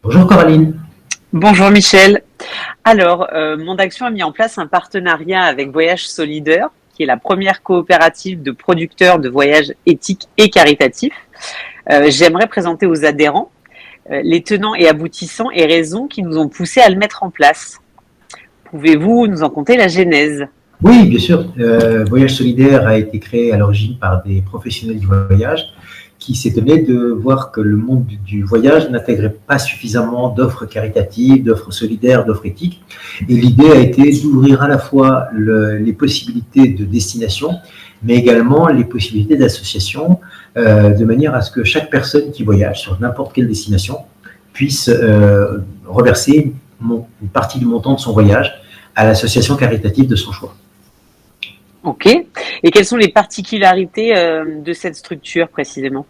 Bonjour Coraline. Bonjour Michel. Alors, Mondaction a mis en place un partenariat avec Voyage Solidaire, qui est la première coopérative de producteurs de voyages éthiques et caritatifs. J'aimerais présenter aux adhérents les tenants et aboutissants et raisons qui nous ont poussés à le mettre en place. Pouvez-vous nous en conter la genèse? Oui, bien sûr. Voyage solidaire a été créé à l'origine par des professionnels du voyage qui s'étonnaient de voir que le monde du voyage n'intégrait pas suffisamment d'offres caritatives, d'offres solidaires, d'offres éthiques. Et l'idée a été d'ouvrir à la fois les possibilités de destination, mais également les possibilités d'association, de manière à ce que chaque personne qui voyage sur n'importe quelle destination puisse reverser une partie du montant de son voyage à l'association caritative de son choix. Ok. Et quelles sont les particularités de cette structure précisément?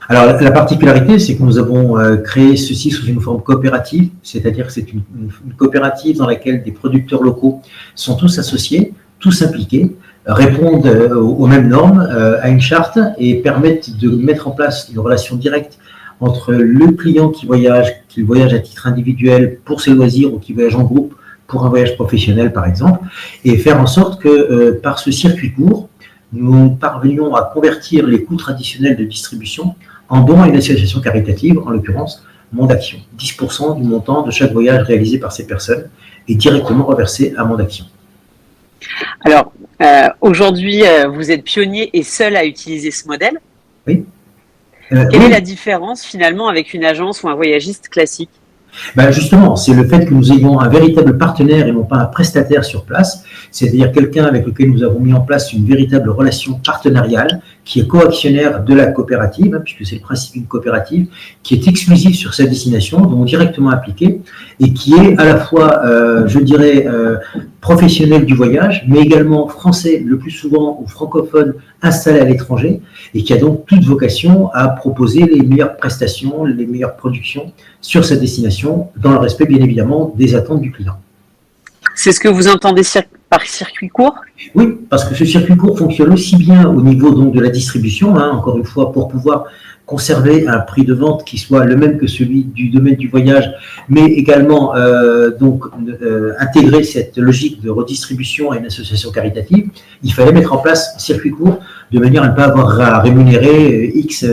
Alors, la particularité, c'est que nous avons créé ceci sous une forme coopérative, c'est-à-dire que c'est une coopérative dans laquelle des producteurs locaux sont tous associés, tous impliqués, répondent aux mêmes normes, à une charte et permettent de mettre en place une relation directe entre le client qui voyage à titre individuel pour ses loisirs ou qui voyage en groupe pour un voyage professionnel par exemple, et faire en sorte que par ce circuit court, nous parvenions à convertir les coûts traditionnels de distribution en dons à une association caritative, en l'occurrence Mondaction. 10% du montant de chaque voyage réalisé par ces personnes est directement reversé à Mondaction. Alors, aujourd'hui, vous êtes pionnier et seul à utiliser ce modèle. Oui. Quelle est la différence finalement avec une agence ou un voyagiste classique? Ben justement, c'est le fait que nous ayons un véritable partenaire et non pas un prestataire sur place, c'est-à-dire quelqu'un avec lequel nous avons mis en place une véritable relation partenariale qui est coactionnaire de la coopérative, puisque c'est le principe d'une coopérative, qui est exclusive sur sa destination, donc directement impliquée, et qui est à la fois, je dirais, professionnel du voyage, mais également français le plus souvent ou francophone installé à l'étranger, et qui a donc toute vocation à proposer les meilleures prestations, les meilleures productions sur sa destination, dans le respect bien évidemment des attentes du client. C'est ce que vous entendez par circuit court? Oui, parce que ce circuit court fonctionne aussi bien au niveau donc de la distribution, encore une fois, pour pouvoir conserver un prix de vente qui soit le même que celui du domaine du voyage, mais également intégrer cette logique de redistribution à une association caritative. Il fallait mettre en place un circuit court de manière à ne pas avoir à rémunérer X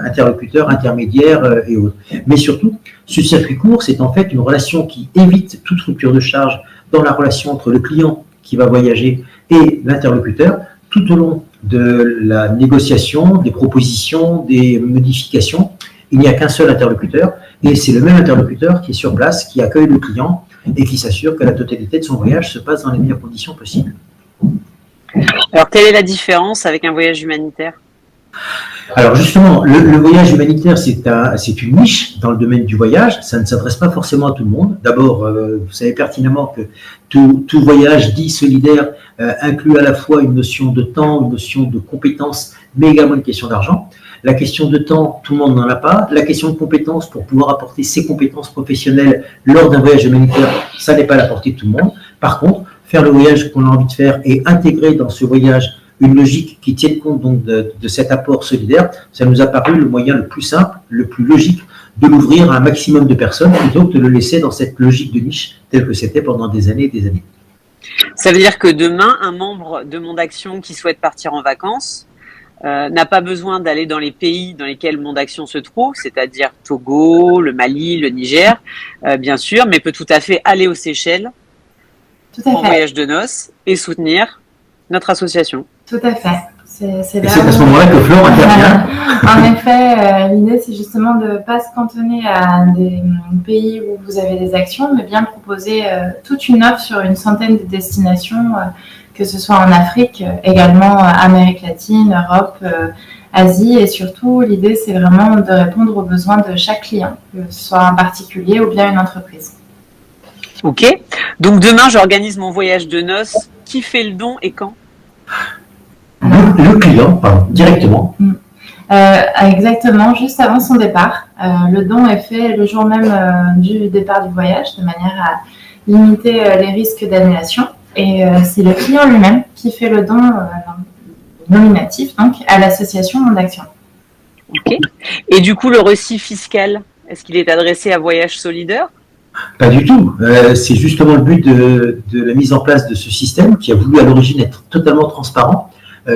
interlocuteurs, intermédiaires et autres. Mais surtout, ce circuit court, c'est en fait une relation qui évite toute rupture de charge dans la relation entre le client qui va voyager et l'interlocuteur tout au long de la négociation, des propositions, des modifications. Il n'y a qu'un seul interlocuteur et c'est le même interlocuteur qui est sur place, qui accueille le client et qui s'assure que la totalité de son voyage se passe dans les meilleures conditions possibles. Alors, quelle est la différence avec un voyage humanitaire? Alors justement, le voyage humanitaire, c'est une niche dans le domaine du voyage. Ça ne s'adresse pas forcément à tout le monde. D'abord, vous savez pertinemment que tout voyage dit solidaire inclut à la fois une notion de temps, une notion de compétence, mais également une question d'argent. La question de temps, tout le monde n'en a pas. La question de compétence, pour pouvoir apporter ses compétences professionnelles lors d'un voyage humanitaire, ça n'est pas à la portée de tout le monde. Par contre, faire le voyage qu'on a envie de faire et intégrer dans ce voyage une logique qui tienne compte donc de cet apport solidaire, ça nous a paru le moyen le plus simple, le plus logique de l'ouvrir à un maximum de personnes plutôt que de le laisser dans cette logique de niche telle que c'était pendant des années et des années. Ça veut dire que demain, un membre de Mondaction qui souhaite partir en vacances n'a pas besoin d'aller dans les pays dans lesquels Mondaction se trouve, c'est-à-dire Togo, le Mali, le Niger, bien sûr, mais peut tout à fait aller aux Seychelles en voyage de noces et soutenir notre association. Tout à fait. C'est à ce moment-là que Flore intervient. En effet, l'idée, c'est justement de ne pas se cantonner à des pays où vous avez des actions, mais bien proposer toute une offre sur une centaine de destinations, que ce soit en Afrique, également Amérique latine, Europe, Asie. Et surtout, l'idée, c'est vraiment de répondre aux besoins de chaque client, que ce soit un particulier ou bien une entreprise. Ok. Donc demain, j'organise mon voyage de noces. Qui fait le don et quand? Le client, directement. Exactement, juste avant son départ. Le don est fait le jour même du départ du voyage, de manière à limiter les risques d'annulation. Et c'est le client lui-même qui fait le don nominatif donc, à l'association Mondaction. Ok. Et du coup, le reçu fiscal, Est-ce qu'il est adressé à Voyage Solidaire? Pas du tout. C'est justement le but de la mise en place de ce système qui a voulu à l'origine être totalement transparent.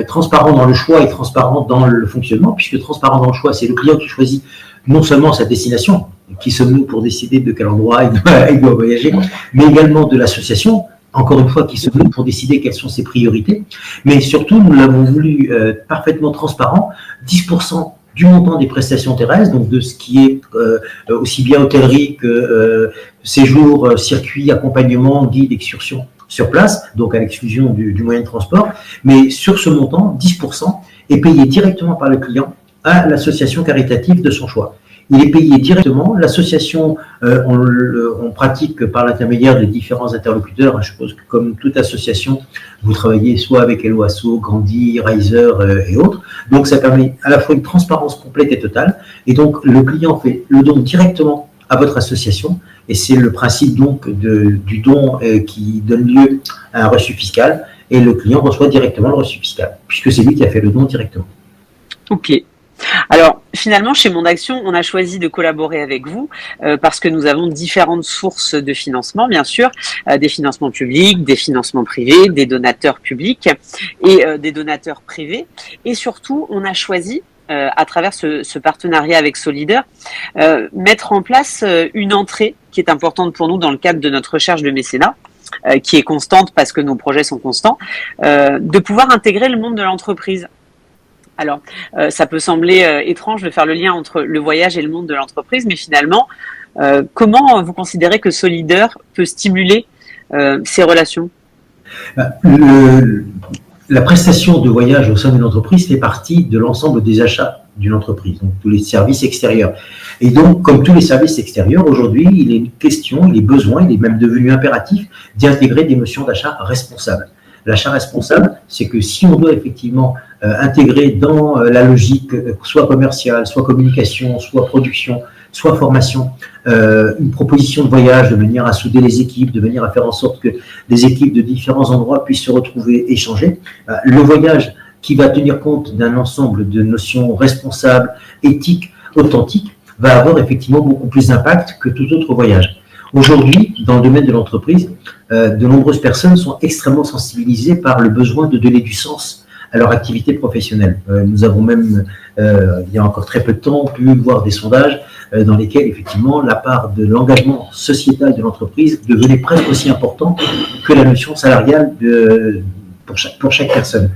Transparent dans le choix et transparent dans le fonctionnement, puisque transparent dans le choix, c'est le client qui choisit non seulement sa destination, qui sommes-nous pour décider de quel endroit il doit voyager, mais également de l'association, encore une fois, qui sommes-nous pour décider quelles sont ses priorités. Mais surtout, nous l'avons voulu parfaitement transparent, 10% du montant des prestations terrestres, donc de ce qui est aussi bien hôtellerie que séjour, circuit, accompagnement, guide, excursion sur place, donc à l'exclusion du moyen de transport. Mais sur ce montant, 10% est payé directement par le client à l'association caritative de son choix. Il est payé directement. L'association, on pratique par l'intermédiaire des différents interlocuteurs. Je suppose que comme toute association, vous travaillez soit avec Hello Asso, Grandi, Riser et autres. Donc ça permet à la fois une transparence complète et totale. Et donc le client fait le don directement à votre association. Et c'est le principe donc du don qui donne lieu à un reçu fiscal. Et le client reçoit directement le reçu fiscal, puisque c'est lui qui a fait le don directement. Ok. Alors, finalement, chez Mondaction, on a choisi de collaborer avec vous parce que nous avons différentes sources de financement, bien sûr, des financements publics, des financements privés, des donateurs publics et des donateurs privés. Et surtout, on a choisi, à travers ce partenariat avec Solidaire, mettre en place une entrée qui est importante pour nous dans le cadre de notre recherche de mécénat, qui est constante parce que nos projets sont constants, de pouvoir intégrer le monde de l'entreprise. Alors, ça peut sembler étrange de faire le lien entre le voyage et le monde de l'entreprise, mais finalement, comment vous considérez que Solidaire peut stimuler ces relations? La prestation de voyage au sein d'une entreprise fait partie de l'ensemble des achats d'une entreprise, donc tous les services extérieurs. Et donc, comme tous les services extérieurs, aujourd'hui, il est une question, il est besoin, il est même devenu impératif d'y intégrer des notions d'achat responsable. L'achat responsable, c'est que si on doit effectivement intégrer dans la logique soit commerciale, soit communication, soit production, soit formation, une proposition de voyage de manière à souder les équipes, de manière à faire en sorte que les équipes de différents endroits puissent se retrouver, échanger. Le voyage qui va tenir compte d'un ensemble de notions responsables, éthiques, authentiques, va avoir effectivement beaucoup plus d'impact que tout autre voyage. Aujourd'hui, dans le domaine de l'entreprise, de nombreuses personnes sont extrêmement sensibilisées par le besoin de donner du sens à leur activité professionnelle. Nous avons même, il y a encore très peu de temps, pu voir des sondages dans lesquels, effectivement, la part de l'engagement sociétal de l'entreprise devenait presque aussi importante que la notion salariale pour chaque personne.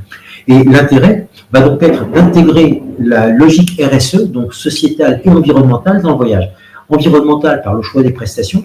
Et l'intérêt va donc être d'intégrer la logique RSE, donc sociétale et environnementale, dans le voyage. Environnementale par le choix des prestations,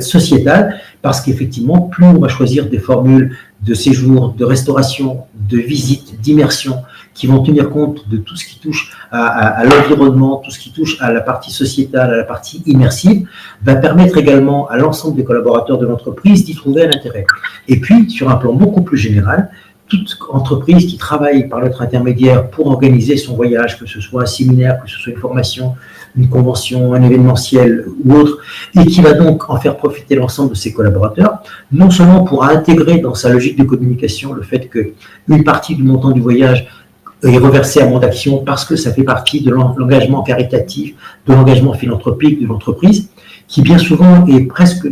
sociétale, parce qu'effectivement, plus on va choisir des formules de séjour, de restauration, de visite, d'immersion, qui vont tenir compte de tout ce qui touche à l'environnement, tout ce qui touche à la partie sociétale, à la partie immersive, va permettre également à l'ensemble des collaborateurs de l'entreprise d'y trouver un intérêt. Et puis, sur un plan beaucoup plus général, toute entreprise qui travaille par notre intermédiaire pour organiser son voyage, que ce soit un séminaire, que ce soit une formation, une convention, un événementiel ou autre, et qui va donc en faire profiter l'ensemble de ses collaborateurs, non seulement pour intégrer dans sa logique de communication le fait qu'une partie du montant du voyage est reversée à Mondaction parce que ça fait partie de l'engagement caritatif, de l'engagement philanthropique de l'entreprise, qui bien souvent est presque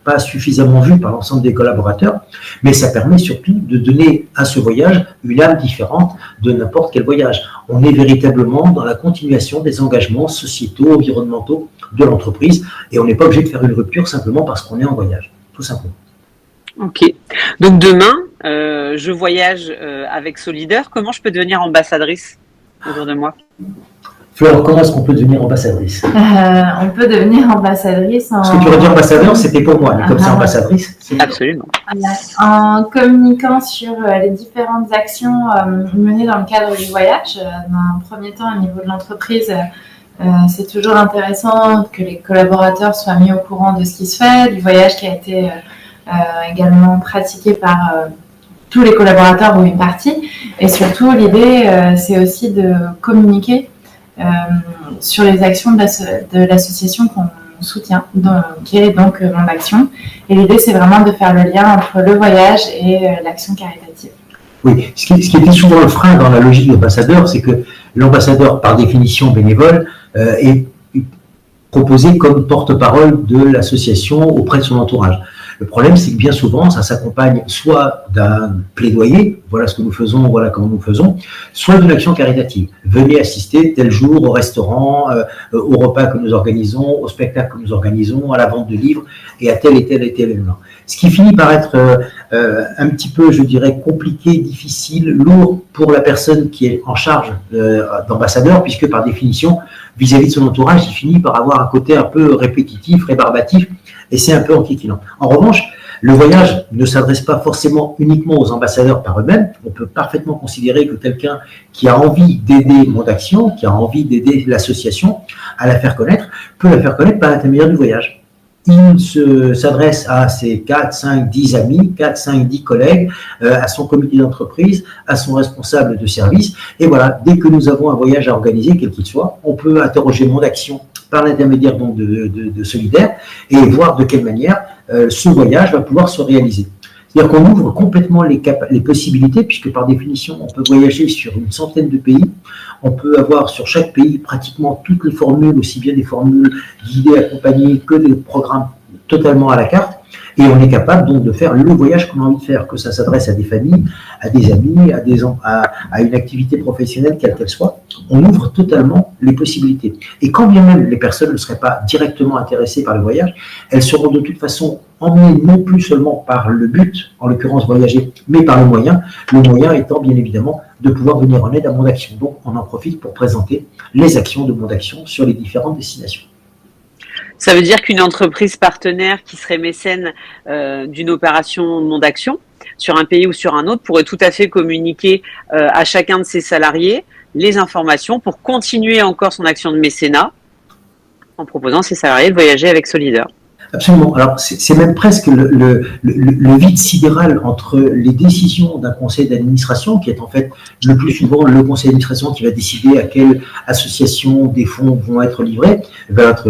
pas suffisamment vu par l'ensemble des collaborateurs, mais ça permet surtout de donner à ce voyage une âme différente de n'importe quel voyage. On est véritablement dans la continuation des engagements sociétaux, environnementaux de l'entreprise, et on n'est pas obligé de faire une rupture simplement parce qu'on est en voyage, tout simplement. Ok. Donc demain, je voyage avec Solidaire. Comment je peux devenir ambassadrice autour de moi? Fleur, comment est-ce qu'on peut devenir ambassadrice? On peut devenir ambassadrice en... Ce que tu aurais dit ambassadeur, c'était pour moi, mais comme c'est ambassadrice, c'est... Absolument. En communiquant sur les différentes actions menées dans le cadre du voyage. Dans un premier temps, au niveau de l'entreprise, c'est toujours intéressant que les collaborateurs soient mis au courant de ce qui se fait, du voyage qui a été également pratiqué par tous les collaborateurs ou une partie. Et surtout, l'idée, c'est aussi de communiquer sur les actions de l'association qu'on soutient, qui est donc Mondaction. Et l'idée, c'est vraiment de faire le lien entre le voyage et l'action caritative. Oui, ce qui était souvent le frein dans la logique de l'ambassadeur, c'est que l'ambassadeur, par définition bénévole, est proposé comme porte-parole de l'association auprès de son entourage. Le problème, c'est que bien souvent, ça s'accompagne soit d'un plaidoyer, voilà ce que nous faisons, voilà comment nous faisons, soit d'une action caritative. Venez assister tel jour au restaurant, au repas que nous organisons, au spectacle que nous organisons, à la vente de livres et à tel et tel et tel événement. Ce qui finit par être un petit peu, je dirais, compliqué, difficile, lourd pour la personne qui est en charge d'ambassadeur, puisque par définition, vis-à-vis de son entourage, il finit par avoir un côté un peu répétitif, rébarbatif, et c'est un peu enquiquinant. En revanche, le voyage ne s'adresse pas forcément uniquement aux ambassadeurs par eux-mêmes. On peut parfaitement considérer que quelqu'un qui a envie d'aider Monde Action, qui a envie d'aider l'association à la faire connaître, peut la faire connaître par l'intermédiaire du voyage. Il s'adresse à ses 4, 5, 10 amis, 4, 5, 10 collègues, à son comité d'entreprise, à son responsable de service. Et voilà, dès que nous avons un voyage à organiser, quel qu'il soit, on peut interroger Monde Action par l'intermédiaire donc de Solidaire et voir de quelle manière ce voyage va pouvoir se réaliser. C'est-à-dire qu'on ouvre complètement les possibilités, puisque par définition, on peut voyager sur une centaine de pays. On peut avoir sur chaque pays pratiquement toutes les formules, aussi bien des formules guidées, accompagnées, que des programmes totalement à la carte. Et on est capable donc de faire le voyage qu'on a envie de faire, que ça s'adresse à des familles, à des amis, à une activité professionnelle, quelle qu'elle soit. On ouvre totalement les possibilités. Et quand bien même les personnes ne seraient pas directement intéressées par le voyage, elles seront de toute façon emmenées non plus seulement par le but, en l'occurrence voyager, mais par le moyen étant bien évidemment de pouvoir venir en aide à Monde Action. Donc on en profite pour présenter les actions de Monde Action sur les différentes destinations. Ça veut dire qu'une entreprise partenaire qui serait mécène d'une opération Monde Action sur un pays ou sur un autre pourrait tout à fait communiquer à chacun de ses salariés les informations pour continuer encore son action de mécénat en proposant à ses salariés de voyager avec Solidaire. Absolument. Alors, c'est même presque le vide sidéral entre les décisions d'un conseil d'administration, qui est en fait le plus souvent le conseil d'administration qui va décider à quelle association des fonds vont être livrés, va être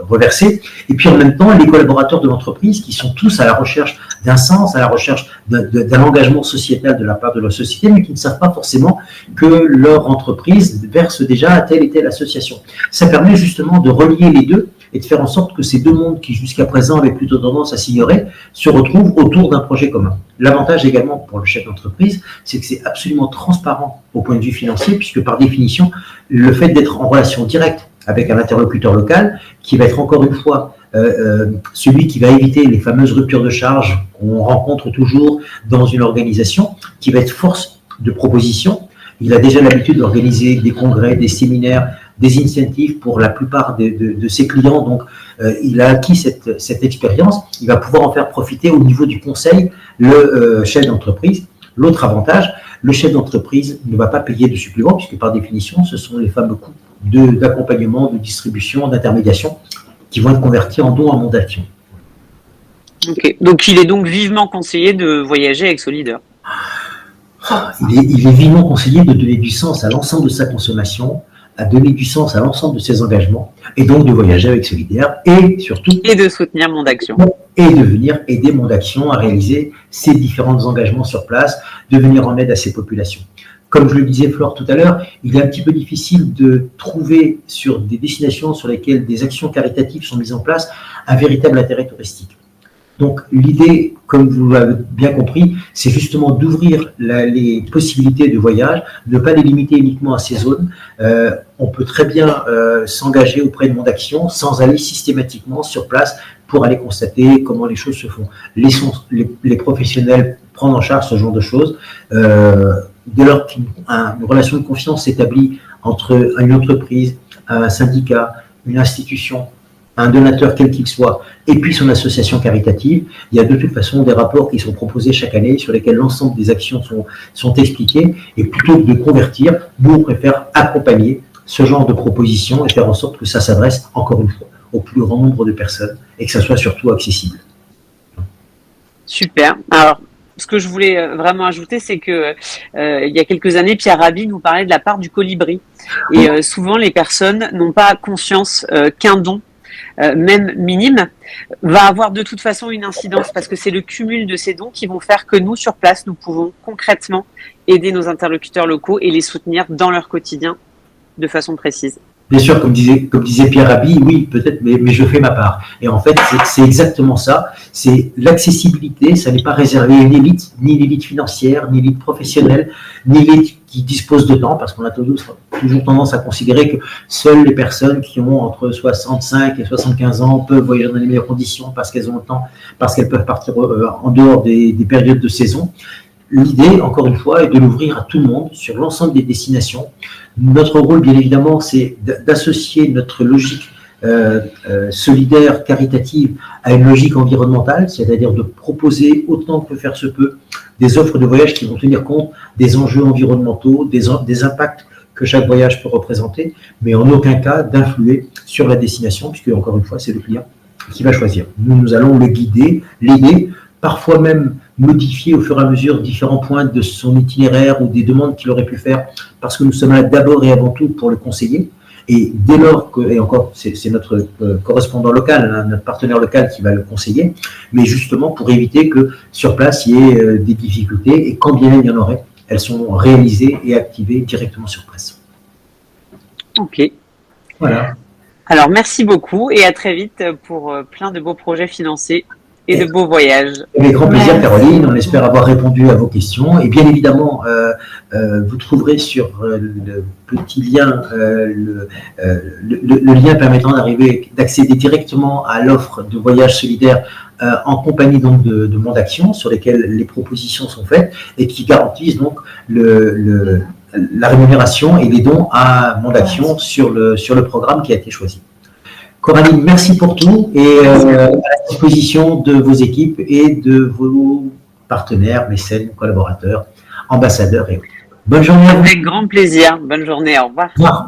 reversés, et puis en même temps les collaborateurs de l'entreprise qui sont tous à la recherche d'un sens, à la recherche d'un engagement sociétal de la part de leur société, mais qui ne savent pas forcément que leur entreprise verse déjà à telle et telle association. Ça permet justement de relier les deux et de faire en sorte que ces deux mondes qui jusqu'à présent avaient plutôt tendance à s'ignorer se retrouvent autour d'un projet commun. L'avantage également pour le chef d'entreprise, c'est que c'est absolument transparent au point de vue financier, puisque par définition, le fait d'être en relation directe avec un interlocuteur local, qui va être encore une fois celui qui va éviter les fameuses ruptures de charge qu'on rencontre toujours dans une organisation, qui va être force de proposition. Il a déjà l'habitude d'organiser des congrès, des séminaires, des incentives pour la plupart de ses clients. Donc, il a acquis cette expérience. Il va pouvoir en faire profiter au niveau du conseil le chef d'entreprise. L'autre avantage, le chef d'entreprise ne va pas payer de supplément, puisque par définition, ce sont les fameux coûts d'accompagnement, de distribution, d'intermédiation qui vont être convertis en dons à Monde Action. Okay. Donc, il est donc vivement conseillé de voyager avec Solidaire. Il est vivement conseillé de donner du sens à l'ensemble de sa consommation, à donner du sens à l'ensemble de ses engagements, et donc de voyager avec Solidaire, et surtout... Et de soutenir Monde Action. Et de venir aider Monde Action à réaliser ses différents engagements sur place, de venir en aide à ces populations. Comme je le disais, Flore, tout à l'heure, il est un petit peu difficile de trouver sur des destinations sur lesquelles des actions caritatives sont mises en place un véritable intérêt touristique. Donc l'idée, comme vous l'avez bien compris, c'est justement d'ouvrir les possibilités de voyage, de ne pas les limiter uniquement à ces zones. On peut très bien s'engager auprès de Monde Action sans aller systématiquement sur place pour aller constater comment les choses se font. Les professionnels prennent en charge ce genre de choses. Dès lors qu'une relation de confiance s'établit entre une entreprise, un syndicat, une institution, un donateur quel qu'il soit, et puis son association caritative, il y a de toute façon des rapports qui sont proposés chaque année sur lesquels l'ensemble des actions sont expliquées, et plutôt que de convertir, nous on préfère accompagner ce genre de propositions et faire en sorte que ça s'adresse, encore une fois, au plus grand nombre de personnes et que ça soit surtout accessible. Super. Alors, ce que je voulais vraiment ajouter, c'est que il y a quelques années, Pierre Rabhi nous parlait de la part du colibri. Et souvent, les personnes n'ont pas conscience qu'un don, même minime, va avoir de toute façon une incidence, parce que c'est le cumul de ces dons qui vont faire que nous, sur place, nous pouvons concrètement aider nos interlocuteurs locaux et les soutenir dans leur quotidien de façon précise. Bien sûr, comme disait Pierre Rabhi, oui, peut-être, mais je fais ma part. Et en fait, c'est exactement ça. C'est l'accessibilité, ça n'est pas réservé à une élite, ni l'élite financière, ni l'élite professionnelle, ni l'élite qui dispose de temps, parce qu'on a toujours tendance à considérer que seules les personnes qui ont entre 65 et 75 ans peuvent voyager dans les meilleures conditions parce qu'elles ont le temps, parce qu'elles peuvent partir en dehors des périodes de saison. L'idée, encore une fois, est de l'ouvrir à tout le monde sur l'ensemble des destinations. Notre rôle, bien évidemment, c'est d'associer notre logique solidaire, caritative, à une logique environnementale, c'est-à-dire de proposer autant que faire se peut des offres de voyage qui vont tenir compte des enjeux environnementaux, des impacts que chaque voyage peut représenter, mais en aucun cas d'influer sur la destination, puisque, encore une fois, c'est le client qui va choisir. Nous allons le guider, l'aider, parfois même modifier au fur et à mesure différents points de son itinéraire ou des demandes qu'il aurait pu faire, parce que nous sommes là d'abord et avant tout pour le conseiller. Et dès lors que, et encore, c'est notre correspondant local, hein, notre partenaire local qui va le conseiller, mais justement pour éviter que sur place il y ait des difficultés, et quand bien même il y en aurait, elles sont réalisées et activées directement sur place. Ok. Voilà. Alors, merci beaucoup et à très vite pour plein de beaux projets financés et de beaux voyages. Avec grand plaisir, Caroline. On espère avoir répondu à vos questions. Et bien évidemment, vous trouverez sur le petit lien, le lien permettant d'accéder directement à l'offre de voyage solidaire en compagnie donc de Monde Action, sur lesquelles les propositions sont faites et qui garantissent donc la rémunération et les dons à Monde Action sur le programme qui a été choisi. Coraline, merci pour tout et à la disposition de vos équipes et de vos partenaires, mécènes, collaborateurs, ambassadeurs et autres. Bonne journée à vous. Avec grand plaisir. Bonne journée. Au revoir. Au revoir.